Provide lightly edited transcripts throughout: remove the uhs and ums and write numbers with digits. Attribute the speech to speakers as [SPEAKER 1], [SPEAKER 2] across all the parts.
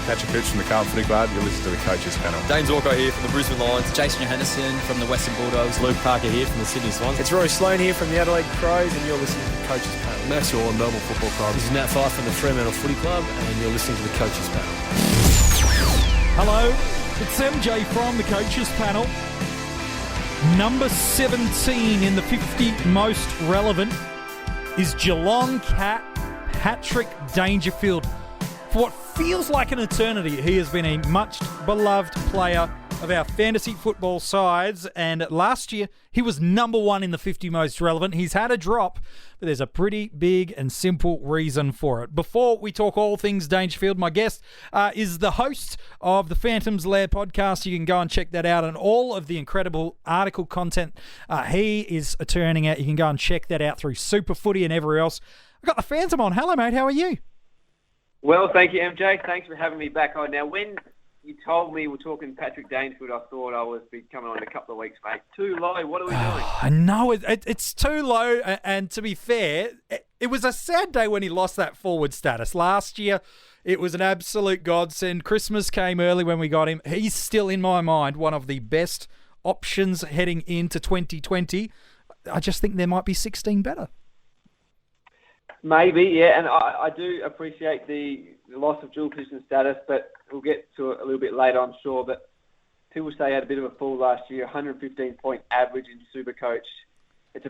[SPEAKER 1] Patrick Hoops from the Carlton Footy Club. You're listening to the Coaches Panel.
[SPEAKER 2] James Orko here from the Brisbane Lions.
[SPEAKER 3] Jason Johannesson from the Western Bulldogs.
[SPEAKER 4] Luke Parker here from the Sydney Swans.
[SPEAKER 5] It's Roy Sloane here from the Adelaide Crows, and you're listening to the Coaches Panel.
[SPEAKER 4] Max Shaw, Melbourne Football Club.
[SPEAKER 6] This is Nat Fyfe from the Fremantle Footy Club, and you're listening to the Coaches Panel.
[SPEAKER 7] Hello, it's MJ from the Coaches Panel. Number 17 in the 50 most relevant is Geelong Cat Patrick Dangerfield. For what feels like an eternity, he has been a much beloved player of our fantasy football sides, and last year he was number 1 in the 50 most relevant. He's had a drop, but there's a pretty big and simple reason for it. Before we talk all things Dangerfield, my guest is the host of the Phantom's Lair podcast. You can go and check that out, and all of the incredible article content he is turning out. You can go and check that out through Super Footy and everywhere else. I've got the Phantom on. Hello, mate. How are you?
[SPEAKER 8] Well, thank you, MJ. Thanks for having me back on. Now, when you told me we're talking Patrick Dangerfield, I thought I was be coming on in a couple of weeks, mate. Too low. What are we doing?
[SPEAKER 7] I know it's too low, and to be fair, it was a sad day when he lost that forward status. Last year, it was an absolute godsend. Christmas came early when we got him. He's still, in my mind, one of the best options heading into 2020. I just think there might be 16 better.
[SPEAKER 8] Maybe, yeah, and I do appreciate the loss of dual position status, but we'll get to it a little bit later, I'm sure. But people say he had a bit of a fall last year, 115-point average in SuperCoach. It's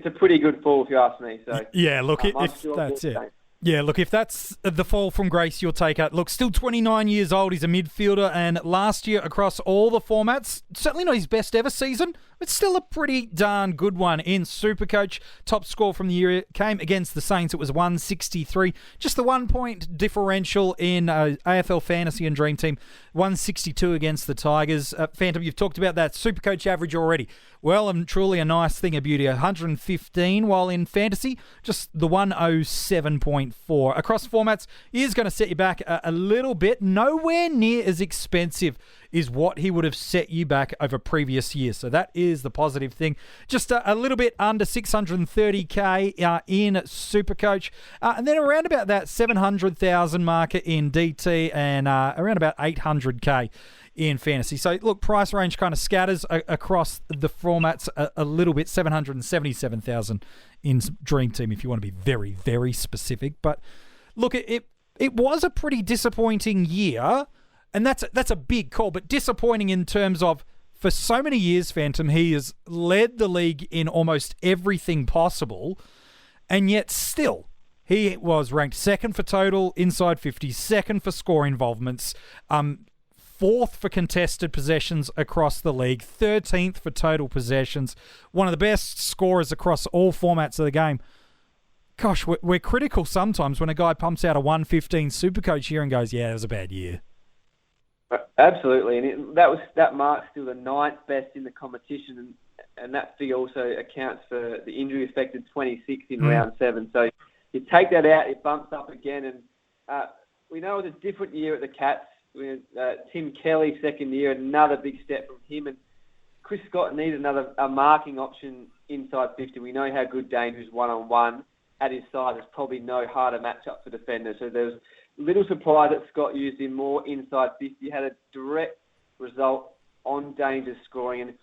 [SPEAKER 8] a pretty good fall, if you ask me. So
[SPEAKER 7] yeah, look, if
[SPEAKER 8] sure
[SPEAKER 7] that's it. Yeah, look, if that's the fall from grace you'll take out. Look, still 29 years old. He's a midfielder, and last year across all the formats, certainly not his best ever season, but still a pretty darn good one in SuperCoach. Top score from the year came against the Saints. It was 163. Just the 1 point differential in AFL Fantasy and DreamTeam. 162 against the Tigers. Phantom, you've talked about that SuperCoach average already. Well, and truly a nice thing of beauty. 115, while in fantasy, just the 107.4. Across formats, he is going to set you back a little bit. Nowhere near as expensive is what he would have set you back over previous years. So that is the positive thing. Just a little bit under 630K in SuperCoach. And then around about that 700,000 marker in DT, and around about 800K in fantasy. So, look, price range kind of scatters across the formats a little bit. 777,000 in DreamTeam if you want to be very, very specific. But, look, it was a pretty disappointing year, and that's a big call, but disappointing in terms of, for so many years, Phantom, he has led the league in almost everything possible, and yet still, he was ranked second for total inside 50, second for score involvements, fourth for contested possessions across the league, 13th for total possessions, one of the best scorers across all formats of the game. Gosh, we're critical sometimes when a guy pumps out a 115 SuperCoach here and goes, yeah, it was a bad year.
[SPEAKER 8] Absolutely, and that mark's still the 9th best in the competition, and that figure also accounts for the injury-affected 26 in round 7. So you take that out, it bumps up again, and we know it was a different year at the Cats. With Tim Kelly second year, another big step from him, and Chris Scott needed a marking option inside 50. We know how good Danger's one-on-one at his side. There's probably no harder matchup for defenders. So there's little surprise that Scott used him more inside 50. He had a direct result on Danger's scoring, and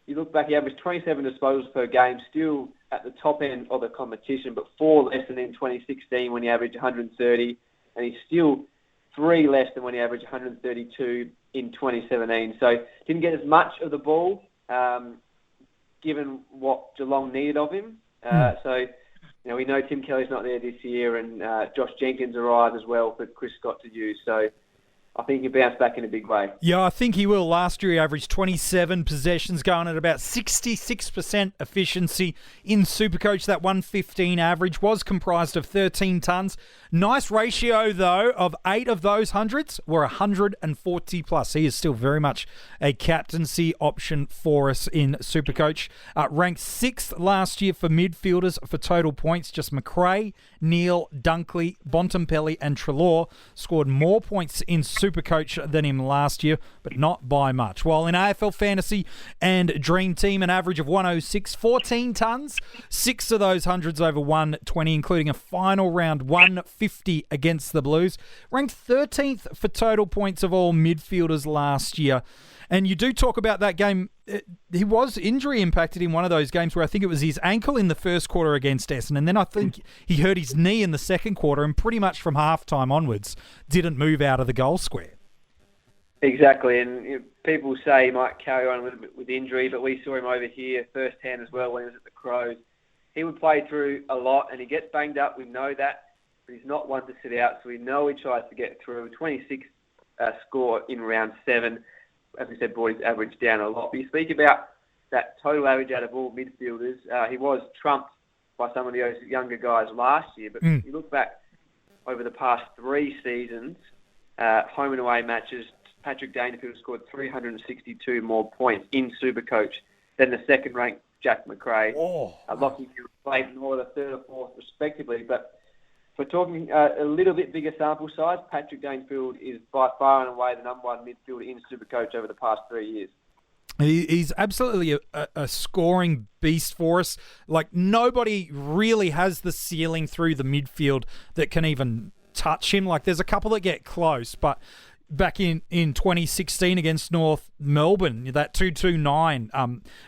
[SPEAKER 8] you look back, he averaged 27 disposals per game, still at the top end of the competition, but 4 less than in 2016 when he averaged 130, and he's still 3 less than when he averaged 132 in 2017. So didn't get as much of the ball, given what Geelong needed of him. So, we know Tim Kelly's not there this year, and Josh Jenkins arrived as well for Chris Scott to use. So I think he'll bounce back in a big way.
[SPEAKER 7] Yeah, I think he will. Last year he averaged 27 possessions, going at about 66% efficiency in SuperCoach. That 115 average was comprised of 13 tons. Nice ratio, though, of 8 of those hundreds were 140 plus. He is still very much a captaincy option for us in SuperCoach. Ranked 6th last year for midfielders for total points. Just McRae, Neal, Dunkley, Bontempelli and Treloar scored more points in SuperCoach SuperCoach than him last year, but not by much. While in AFL Fantasy and Dream Team, an average of 106, 14 tons, 6 of those hundreds over 120, including a final round 150 against the Blues. Ranked 13th for total points of all midfielders last year. And you do talk about that game. He was injury impacted in one of those games where I think it was his ankle in the first quarter against Essendon. And then I think he hurt his knee in the second quarter and pretty much from halftime onwards didn't move out of the goal square.
[SPEAKER 8] Exactly. And people say he might carry on a little bit with injury, but we saw him over here firsthand as well when he was at the Crows. He would play through a lot and he gets banged up. We know that. But he's not one to sit out, so we know he tries to get through. 26 score in round 7. As we said, brought his average down a lot. But you speak about that total average out of all midfielders. He was trumped by some of those younger guys last year. But you look back over the past 3 seasons, home and away matches, Patrick Dangerfield scored 362 more points in SuperCoach than the second-ranked Jack McRae. Lockie Clayton, or the third or fourth, respectively. But if we're talking a little bit bigger sample size, Patrick Dangerfield is by far and away the number 1 midfielder in SuperCoach over the past 3 years.
[SPEAKER 7] He's absolutely a scoring beast for us. Like, nobody really has the ceiling through the midfield that can even touch him. Like, there's a couple that get close, but back in 2016 against North Melbourne, that 229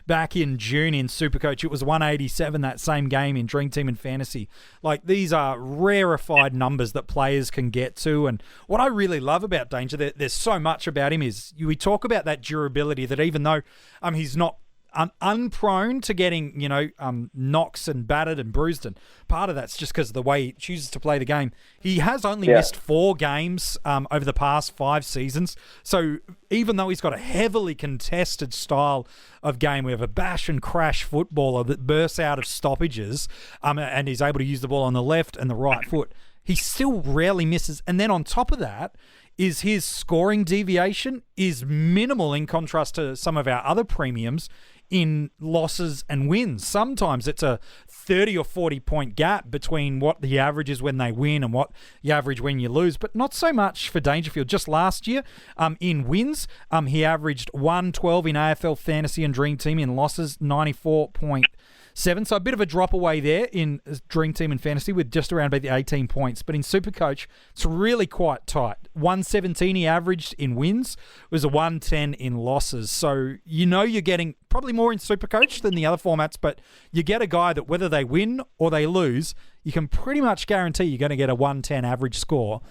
[SPEAKER 7] back in June in SuperCoach, it was 187 that same game in Dream Team and Fantasy. Like, these are rarefied numbers that players can get to. And what I really love about Danger, there's so much about him, is we talk about that durability, that even though he's not unprone to getting, knocks and battered and bruised, and part of that's just because of the way he chooses to play the game. He has only missed 4 games over the past 5 seasons. So even though he's got a heavily contested style of game, we have a bash and crash footballer that bursts out of stoppages, and he's able to use the ball on the left and the right foot, he still rarely misses. And then on top of that, is his scoring deviation is minimal in contrast to some of our other premiums in losses and wins. Sometimes it's a 30 or 40 point gap between what the average is when they win and what the average when you lose, but not so much for Dangerfield. Just last year, in wins, he averaged 112 in AFL Fantasy and Dream Team. In losses, 94.7. So a bit of a drop away there in Dream Team and Fantasy with just around about the 18 points. But in SuperCoach, it's really quite tight. 117 he averaged in wins, was a 110 in losses. So you're getting probably more in SuperCoach than the other formats, but you get a guy that whether they win or they lose, you can pretty much guarantee you're going to get a 110 average score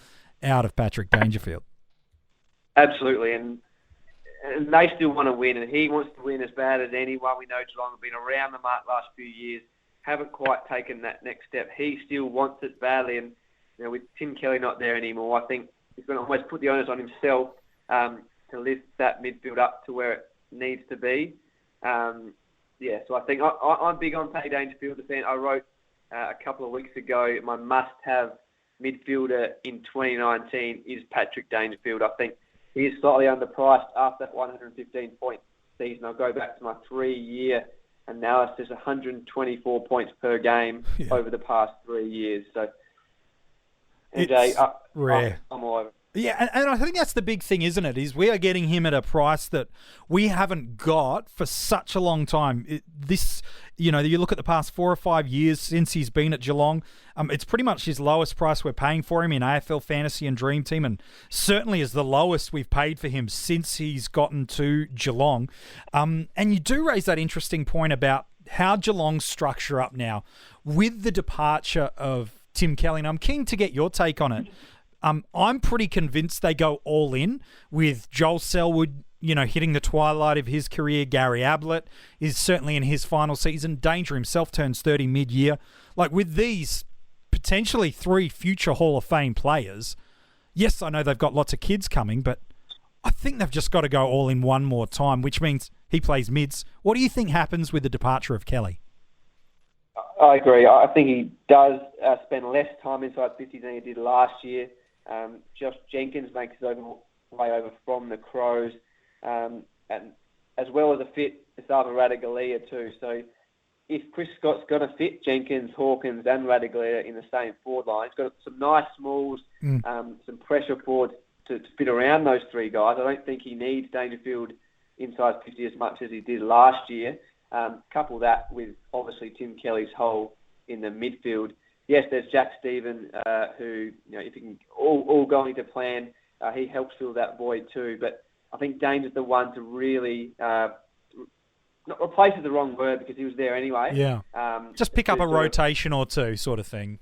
[SPEAKER 7] out of Patrick Dangerfield.
[SPEAKER 8] Absolutely, and they still want to win, and he wants to win as bad as anyone. We know Geelong have been around the mark last few years, haven't quite taken that next step. He still wants it badly, and with Tim Kelly not there anymore, I think he's going to almost put the onus on himself to lift that midfield up to where it needs to be. So I think I'm big on Paddy Dangerfield. The fan I wrote a couple of weeks ago, my must-have midfielder in 2019 is Patrick Dangerfield. I think he is slightly underpriced after that 115-point season. I'll go back to my 3-year analysis, 124 points per game over the past 3 years. So, MJ,
[SPEAKER 7] rare.
[SPEAKER 8] I'm all over.
[SPEAKER 7] Yeah, and I think that's the big thing, isn't it? Is we are getting him at a price that we haven't got for such a long time. You look at the past 4 or 5 years since he's been at Geelong, it's pretty much his lowest price we're paying for him in AFL Fantasy and Dream Team, and certainly is the lowest we've paid for him since he's gotten to Geelong. And you do raise that interesting point about how Geelong's structure up now with the departure of Tim Kelly, and I'm keen to get your take on it. I'm pretty convinced they go all in with Joel Selwood, hitting the twilight of his career. Gary Ablett is certainly in his final season. Danger himself turns 30 mid-year. Like, with these potentially 3 future Hall of Fame players, yes, I know they've got lots of kids coming, but I think they've just got to go all in one more time, which means he plays mids. What do you think happens with the departure of Kelly?
[SPEAKER 8] I agree. I think he does spend less time inside 50 than he did last year. Josh Jenkins makes his way over from the Crows, and as well as a fit Esava Radaglia too. So if Chris Scott's going to fit Jenkins, Hawkins and Radaglia in the same forward line, he's got some nice smalls, some pressure forwards to fit around those three guys. I don't think he needs Dangerfield inside 50 as much as he did last year. Couple that with, obviously, Tim Kelly's hole in the midfield. Yes, there's Jack Stephen, who, if he can all going to plan, he helps fill that void too. But I think Danger's the one to really, not replace is the wrong word because he was there anyway.
[SPEAKER 7] Yeah. Just pick up a rotation or two sort of thing.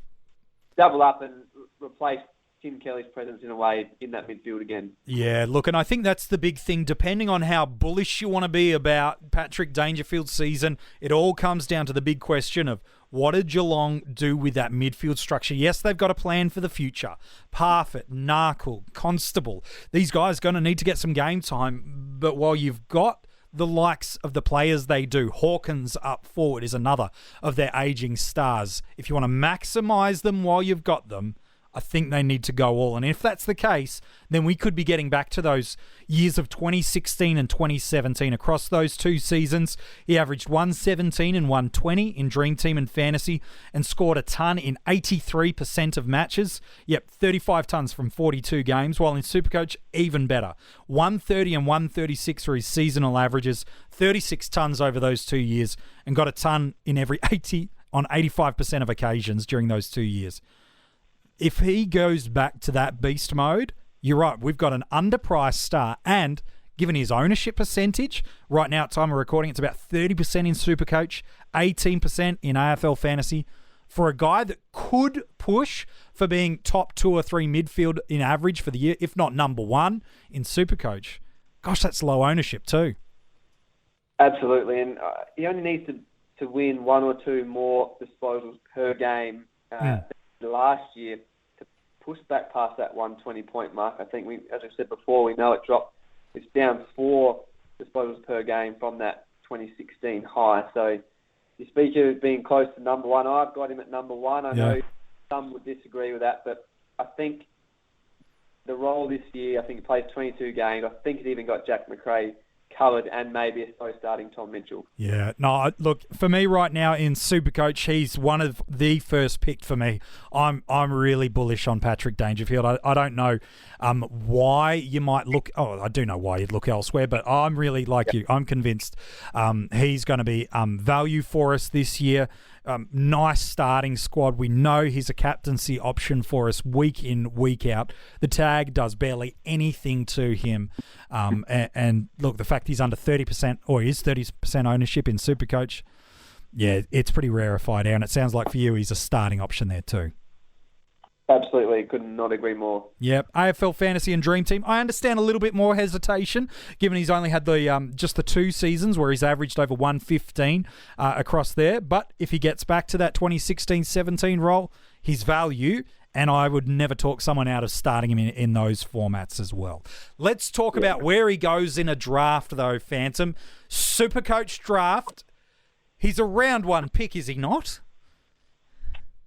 [SPEAKER 8] Double up and replace Tim Kelly's presence in a way in that midfield again.
[SPEAKER 7] Yeah, look, and I think that's the big thing. Depending on how bullish you want to be about Patrick Dangerfield's season, it all comes down to the big question of what did Geelong do with that midfield structure? Yes, they've got a plan for the future. Parfitt, Narkle, Constable, these guys are going to need to get some game time. But while you've got the likes of the players they do, Hawkins up forward is another of their ageing stars. If you want to maximise them while you've got them, I think they need to go all. And if that's the case, then we could be getting back to those years of 2016 and 2017. Across those two seasons, he averaged 117 and 120 in DreamTeam and Fantasy and scored a ton in 83% of matches. Yep, 35 tons from 42 games, while in SuperCoach, even better. 130 and 136 were his seasonal averages, 36 tons over those 2 years, and got a ton in every 85% of occasions during those 2 years. If he goes back to that beast mode, you're right, we've got an underpriced star, and given his ownership percentage, right now at time of recording, it's about 30% in SuperCoach, 18% in AFL Fantasy. For a guy that could push for being top 2 or 3 midfield in average for the year, if not number 1 in SuperCoach, gosh, that's low ownership too.
[SPEAKER 8] Absolutely, and he only needs to win 1 or 2 more disposals per game last year to push back past that 120-point mark. I think, as I said before, we know it dropped. It's down 4 disposals per game from that 2016 high. So you speak of being close to number 1. I've got him at number 1. I know some would disagree with that, but I think the role this year, I think he plays 22 games. I think he's even got Jack McRae covered and maybe a slow starting Tom Mitchell.
[SPEAKER 7] Yeah, no, look, for me right now in SuperCoach, he's one of the first picked for me. I'm really bullish on Patrick Dangerfield. I don't know why you might look... Oh, I do know why you'd look elsewhere, but I'm really like you. I'm convinced he's going to be value for us this year. Nice starting squad. We know he's a captaincy option for us week in, week out. The tag does barely anything to him. And look, the fact he's under 30%, or he is 30% ownership in SuperCoach, yeah, it's pretty rarefied there. And it sounds like for you, he's a starting option there too.
[SPEAKER 8] Absolutely, could not agree more.
[SPEAKER 7] Yep, AFL Fantasy and DreamTeam. I understand a little bit more hesitation, given he's only had the just the 2 seasons where he's averaged over 115 across there. But if he gets back to that 2016-17 role, his value, and I would never talk someone out of starting him in those formats as well. Let's talk about where he goes in a draft, though, Phantom. SuperCoach draft. He's a round 1 pick, is he not?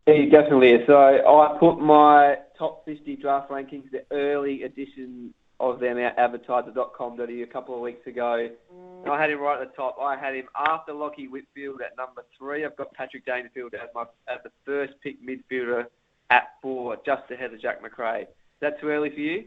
[SPEAKER 8] He definitely is. So I put my top 50 draft rankings, the early edition of them, at advertiser.com.au a couple of weeks ago. And I had him right at the top. I had him after Lockie Whitfield at number 3. I've got Patrick Dangerfield as the first pick midfielder at 4, just ahead of Jack McRae. Is that too early for you?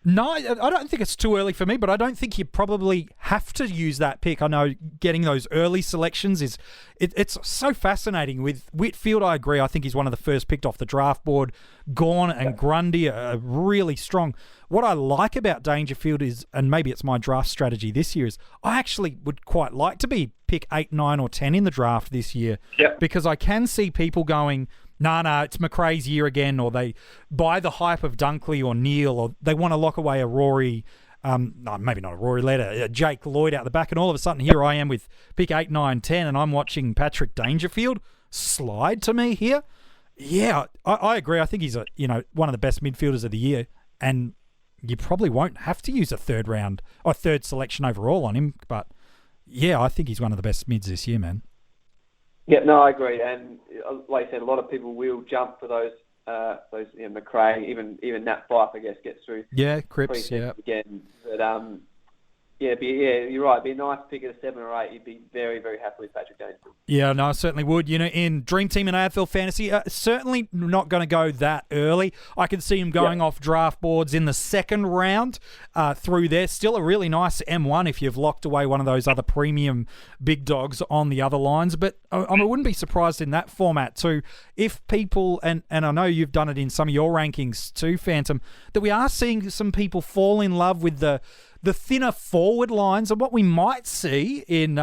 [SPEAKER 7] No, I don't think it's too early for me, but I don't think you probably have to use that pick. I know getting those early selections it's so fascinating. With Whitfield, I agree. I think he's one of the first picked off the draft board. Gawn and Grundy are really strong. What I like about Dangerfield is, and maybe it's my draft strategy this year, is I actually would quite like to be pick 8, 9 or 10 in the draft this year because I can see people going, no, it's McRae's year again, or they buy the hype of Dunkley or Neil, or they want to lock away a Rory, no, maybe not a Rory Leder, a Jake Lloyd out the back, and all of a sudden here I am with pick 8, 9, 10, and I'm watching Patrick Dangerfield slide to me here. Yeah, I agree. I think he's one of the best midfielders of the year, and you probably won't have to use a third selection overall on him, but yeah, I think he's one of the best mids this year, man.
[SPEAKER 8] Yeah, no, I agree, and like I said, a lot of people will jump for those McRae, even Nat Fyfe, I guess, gets through.
[SPEAKER 7] Yeah, Cripps, yeah.
[SPEAKER 8] Again, but Yeah, you're right. It'd be a nice pick at a 7 or 8. You'd be very, very happy with Patrick Dangerfield.
[SPEAKER 7] Yeah, no, I certainly would. You know, in Dream Team and AFL Fantasy, certainly not going to go that early. I can see him going off draft boards in the second round through there. Still a really nice M1 if you've locked away one of those other premium big dogs on the other lines. But I wouldn't be surprised in that format too if people, and I know you've done it in some of your rankings too, Phantom, that we are seeing some people fall in love with the thinner forward lines, and what we might see in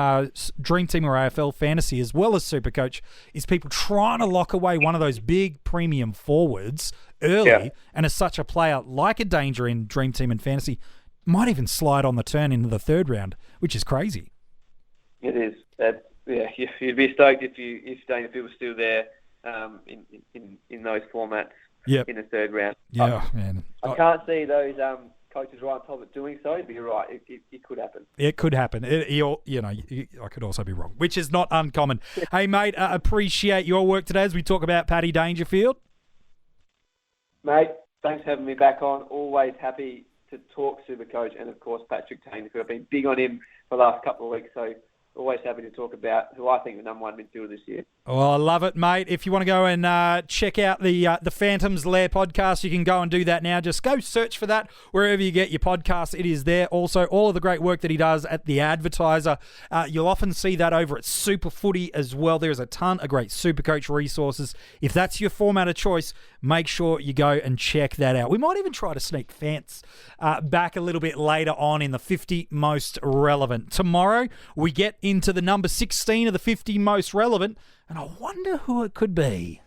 [SPEAKER 7] Dream Team or AFL Fantasy as well as SuperCoach is people trying to lock away one of those big premium forwards early, and as such a player like a Danger in Dream Team and Fantasy might even slide on the turn into the third round, which is crazy.
[SPEAKER 8] It is. You'd be stoked if Dangerfield was still there in those formats in the third round.
[SPEAKER 7] Yeah, man.
[SPEAKER 8] I can't see those coaches right on top of doing so, but you're right. It could happen.
[SPEAKER 7] It could happen. I could also be wrong, which is not uncommon. Hey, mate, appreciate your work today as we talk about Paddy Dangerfield.
[SPEAKER 8] Mate, thanks for having me back on. Always happy to talk SuperCoach and, of course, Patrick Dangerfield. I've been big on him for the last couple of weeks, so always happy to talk about who I think the number one midfielder this year.
[SPEAKER 7] Well, I love it, mate. If you want to go and check out the Phantom's Lair podcast, you can go and do that now. Just go search for that wherever you get your podcasts. It is there. Also, all of the great work that he does at The Advertiser. You'll often see that over at Super Footy as well. There's a ton of great SuperCoach resources. If that's your format of choice, make sure you go and check that out. We might even try to sneak Fants back a little bit later on in the 50 most relevant. Tomorrow, we get into the number 16 of the 50 most relevant, and I wonder who it could be.